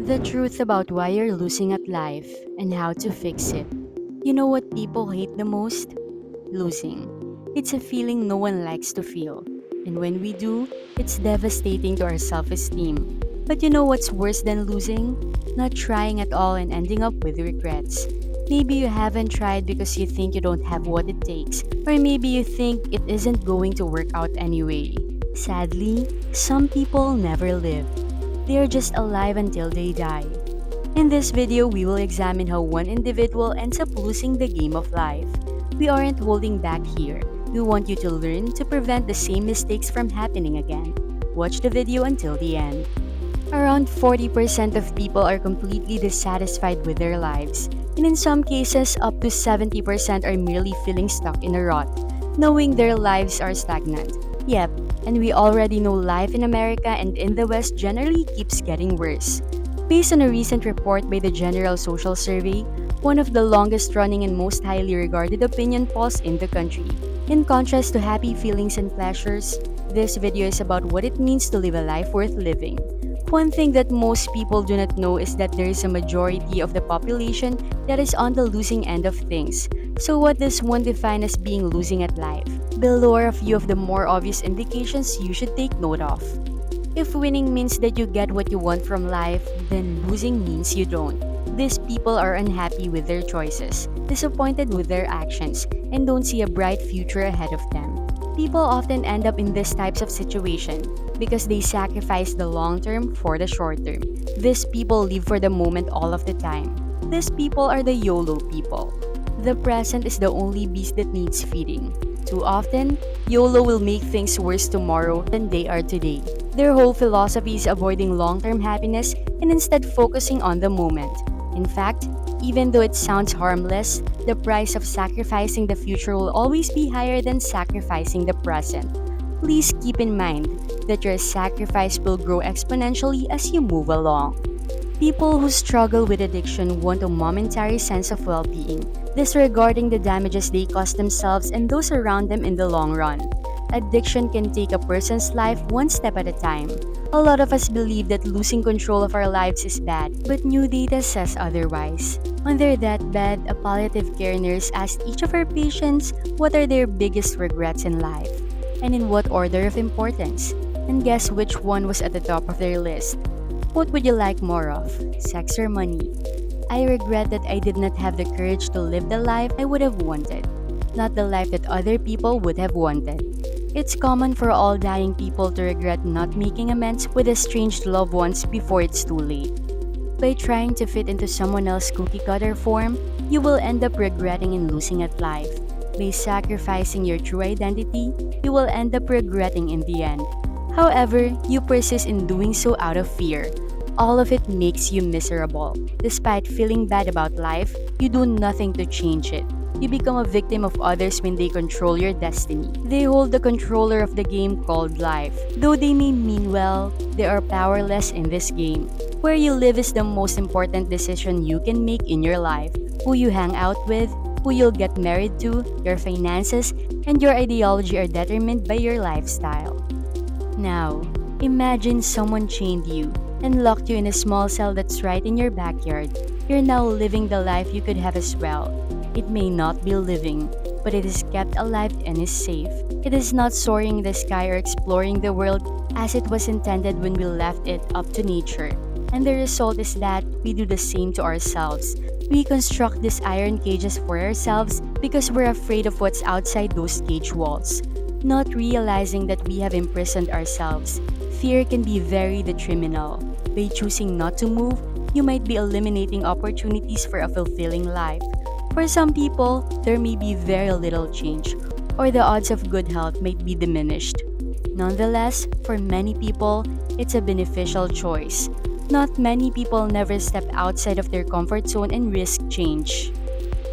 The truth about why you're losing at life and how to fix it. You know what people hate the most? Losing. It's a feeling no one likes to feel. And when we do, it's devastating to our self esteem. But you know what's worse than losing? Not trying at all and ending up with regrets. Maybe you haven't tried because you think you don't have what it takes, or maybe you think it isn't going to work out anyway. Sadly, some people never live. They are just alive until they die. In this video, we will examine how one individual ends up losing the game of life. We aren't holding back here. We want you to learn to prevent the same mistakes from happening again. Watch the video until the end. Around 40% of people are completely dissatisfied with their lives, and in some cases, up to 70% are merely feeling stuck in a rut, knowing their lives are stagnant. Yep, and we already know life in America and in the West generally keeps getting worse. Based on a recent report by the General Social Survey, one of the longest running and most highly regarded opinion polls in the country. In contrast to happy feelings and pleasures, this video is about what it means to live a life worth living. One thing that most people do not know is that there is a majority of the population that is on the losing end of things. So what does one define as being losing at life? Below are a few of the more obvious indications you should take note of. If winning means that you get what you want from life, then losing means you don't. These people are unhappy with their choices, disappointed with their actions, and don't see a bright future ahead of them. People often end up in these types of situation because they sacrifice the long term for the short term. These people live for the moment all of the time. These people are the YOLO people. The present is the only beast that needs feeding. Too often, YOLO will make things worse tomorrow than they are today. Their whole philosophy is avoiding long-term happiness and instead focusing on the moment. In fact, even though it sounds harmless, the price of sacrificing the future will always be higher than sacrificing the present. Please keep in mind that your sacrifice will grow exponentially as you move along. People who struggle with addiction want a momentary sense of well-being, disregarding the damages they cause themselves and those around them in the long run. Addiction can take a person's life one step at a time. A lot of us believe that losing control of our lives is bad, but new data says otherwise. On their deathbed, a palliative care nurse asked each of her patients what are their biggest regrets in life, and in what order of importance. And guess which one was at the top of their list? What would you like more of, sex or money? I regret that I did not have the courage to live the life I would have wanted, not the life that other people would have wanted. It's common for all dying people to regret not making amends with estranged loved ones before it's too late. By trying to fit into someone else's cookie-cutter form, you will end up regretting and losing at life. By sacrificing your true identity, you will end up regretting in the end. However, you persist in doing so out of fear. All of it makes you miserable. Despite feeling bad about life, you do nothing to change it. You become a victim of others when they control your destiny. They hold the controller of the game called life. Though they may mean well, they are powerless in this game. Where you live is the most important decision you can make in your life. Who you hang out with, who you'll get married to, your finances, and your ideology are determined by your lifestyle. Now, imagine someone chained you and locked you in a small cell that's right in your backyard. You're now living the life you could have as well. It may not be living, but it is kept alive and is safe. It is not soaring in the sky or exploring the world as it was intended when we left it up to nature. And the result is that we do the same to ourselves. We construct these iron cages for ourselves because we're afraid of what's outside those cage walls, not realizing that we have imprisoned ourselves. Fear can be very detrimental. By choosing not to move, you might be eliminating opportunities for a fulfilling life. For some people, there may be very little change, or the odds of good health might be diminished. Nonetheless, for many people, it's a beneficial choice. Not many people never step outside of their comfort zone and risk change,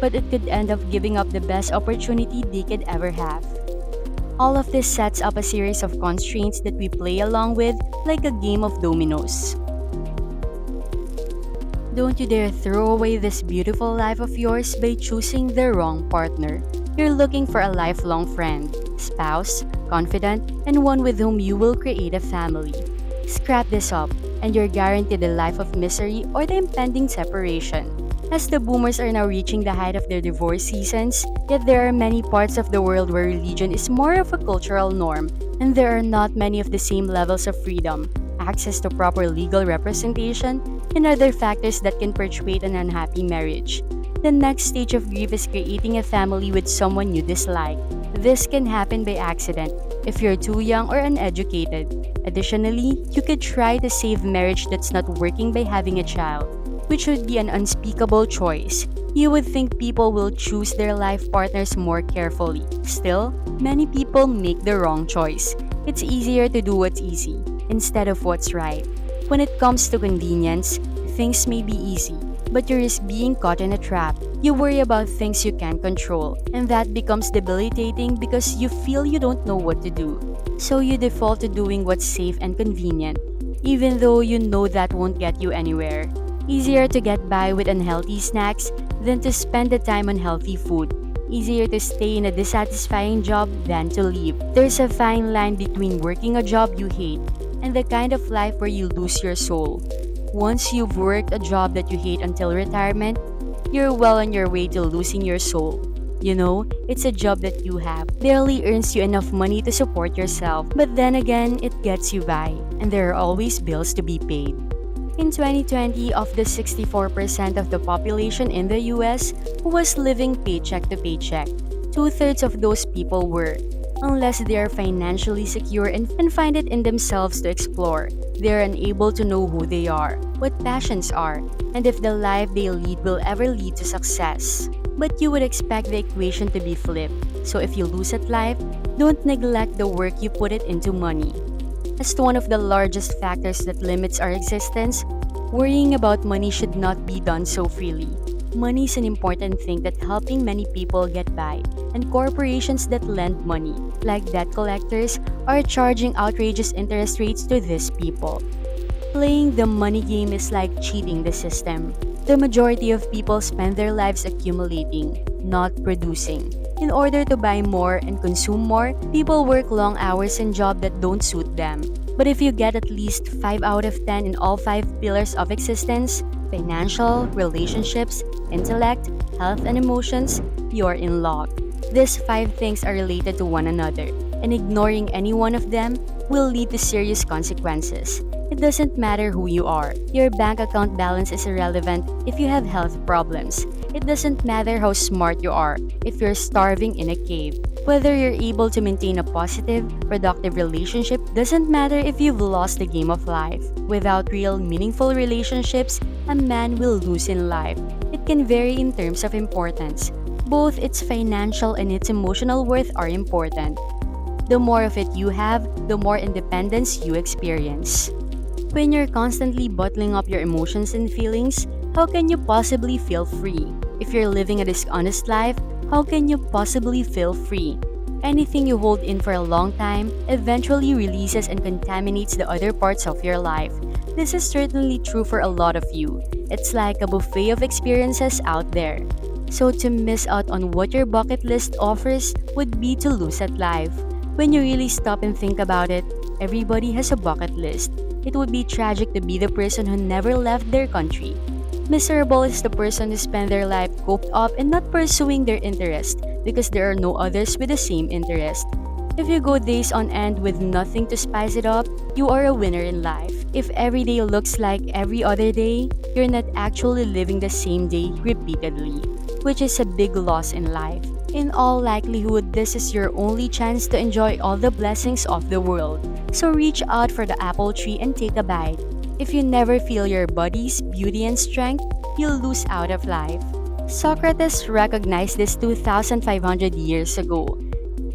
but it could end up giving up the best opportunity they could ever have. All of this sets up a series of constraints that we play along with, like a game of dominoes. Don't you dare throw away this beautiful life of yours by choosing the wrong partner. You're looking for a lifelong friend, spouse, confidant, and one with whom you will create a family. Scrap this up. and you're guaranteed a life of misery or the impending separation. As the boomers are now reaching the height of their divorce seasons, yet there are many parts of the world where religion is more of a cultural norm, and there are not many of the same levels of freedom, access to proper legal representation, and other factors that can perpetuate an unhappy marriage. The next stage of grief is creating a family with someone you dislike. This can happen by accident if you're too young or uneducated. Additionally, you could try to save marriage that's not working by having a child, which would be an unspeakable choice. You would think people will choose their life partners more carefully. Still, many people make the wrong choice. It's easier to do what's easy instead of what's right. When it comes to convenience, things may be easy, but you risk being caught in a trap. You worry about things you can't control, and that becomes debilitating because you feel you don't know what to do. So you default to doing what's safe and convenient, even though you know that won't get you anywhere. Easier to get by with unhealthy snacks than to spend the time on healthy food. Easier to stay in a dissatisfying job than to leave. There's a fine line between working a job you hate and the kind of life where you lose your soul. Once you've worked a job that you hate until retirement, you're well on your way to losing your soul. You know, it's a job that you have, barely earns you enough money to support yourself, but then again, it gets you by, and there are always bills to be paid. In 2020, of the 64% of the population in the US who was living paycheck to paycheck, two-thirds of those people were, unless they are financially secure and find it in themselves to explore. They are unable to know who they are, what passions are, and if the life they lead will ever lead to success. But you would expect the equation to be flipped. So if you lose at life, don't neglect the work you put it into money. As to one of the largest factors that limits our existence, worrying about money should not be done so freely. Money is an important thing that helping many people get by, and corporations that lend money, like debt collectors, are charging outrageous interest rates to these people. Playing the money game is like cheating the system. The majority of people spend their lives accumulating, not producing. In order to buy more and consume more, people work long hours in jobs that don't suit them. But if you get at least 5 out of 10 in all 5 pillars of existence, financial, relationships, intellect, health, and emotions, you're in luck. These 5 things are related to one another, and ignoring any one of them will lead to serious consequences. It doesn't matter who you are. Your bank account balance is irrelevant if you have health problems. It doesn't matter how smart you are if you're starving in a cave. Whether you're able to maintain a positive, productive relationship doesn't matter if you've lost the game of life. Without real, meaningful relationships, a man will lose in life. It can vary in terms of importance. Both its financial and its emotional worth are important. The more of it you have, the more independence you experience. When you're constantly bottling up your emotions and feelings, how can you possibly feel free? If you're living a dishonest life, how can you possibly feel free? Anything you hold in for a long time eventually releases and contaminates the other parts of your life. This is certainly true for a lot of you. It's like a buffet of experiences out there. So to miss out on what your bucket list offers would be to lose at life. When you really stop and think about it, everybody has a bucket list. It would be tragic to be the person who never left their country. Miserable is the person who spent their life coped up and not pursuing their interest because there are no others with the same interest. If you go days on end with nothing to spice it up, you are a winner in life. If every day looks like every other day, you're not actually living the same day repeatedly, which is a big loss in life. In all likelihood, this is your only chance to enjoy all the blessings of the world. So reach out for the apple tree and take a bite. If you never feel your body's beauty and strength, you'll lose out of life. Socrates recognized this 2,500 years ago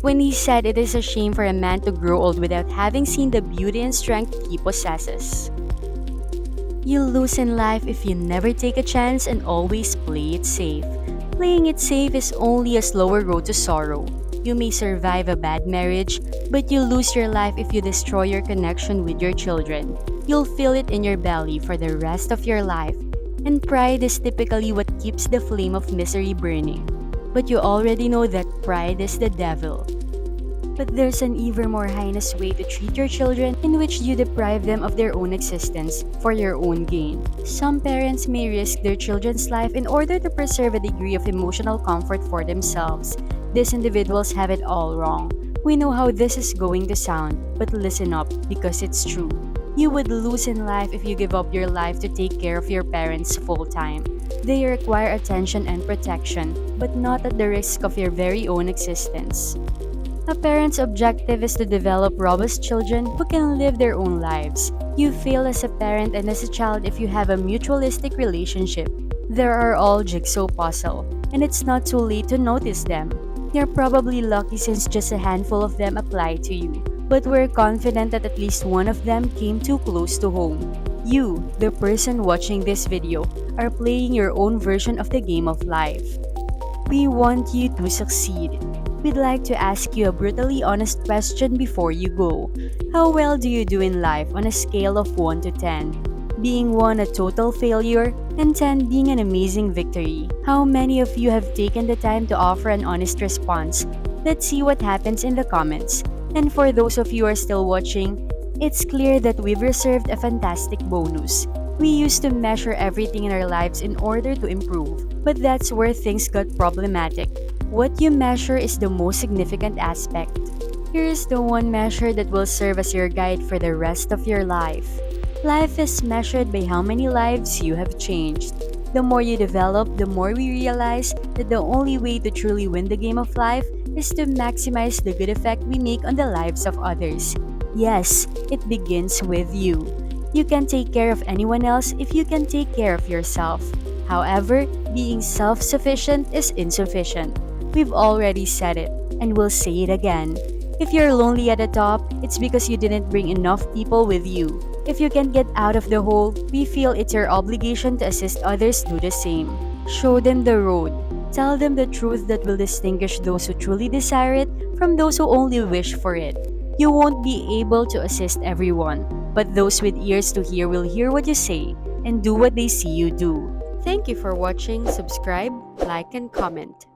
when he said it is a shame for a man to grow old without having seen the beauty and strength he possesses. You'll lose in life if you never take a chance and always play it safe. Playing it safe is only a slower road to sorrow. You may survive a bad marriage, but you'll lose your life if you destroy your connection with your children. You'll feel it in your belly for the rest of your life. And pride is typically what keeps the flame of misery burning. But you already know that pride is the devil. But there's an even more heinous way to treat your children in which you deprive them of their own existence for your own gain. Some parents may risk their children's life in order to preserve a degree of emotional comfort for themselves. These individuals have it all wrong. We know how this is going to sound, but listen up because it's true. You would lose in life if you give up your life to take care of your parents full time. They require attention and protection, but not at the risk of your very own existence. A parent's objective is to develop robust children who can live their own lives. You fail as a parent and as a child if you have a mutualistic relationship. There are all jigsaw puzzle, and it's not too late to notice them. You're probably lucky since just a handful of them apply to you, but we're confident that at least one of them came too close to home. You, the person watching this video, are playing your own version of the game of life. We want you to succeed. We'd like to ask you a brutally honest question before you go. How well do you do in life on a scale of 1 to 10? Being 1 a total failure and 10 being an amazing victory. How many of you have taken the time to offer an honest response? Let's see what happens in the comments. And for those of you who are still watching, it's clear that we've reserved a fantastic bonus. We used to measure everything in our lives in order to improve, but that's where things got problematic. What you measure is the most significant aspect. Here is the one measure that will serve as your guide for the rest of your life. Life is measured by how many lives you have changed. The more you develop, the more we realize that the only way to truly win the game of life is to maximize the good effect we make on the lives of others. Yes, it begins with you. You can take care of anyone else if you can take care of yourself. However, being self-sufficient is insufficient. We've already said it, and we'll say it again. If you're lonely at the top, it's because you didn't bring enough people with you. If you can't get out of the hole, we feel it's your obligation to assist others do the same. Show them the road. Tell them the truth that will distinguish those who truly desire it from those who only wish for it. You won't be able to assist everyone, but those with ears to hear will hear what you say and do what they see you do. Thank you for watching. Subscribe, like, and comment.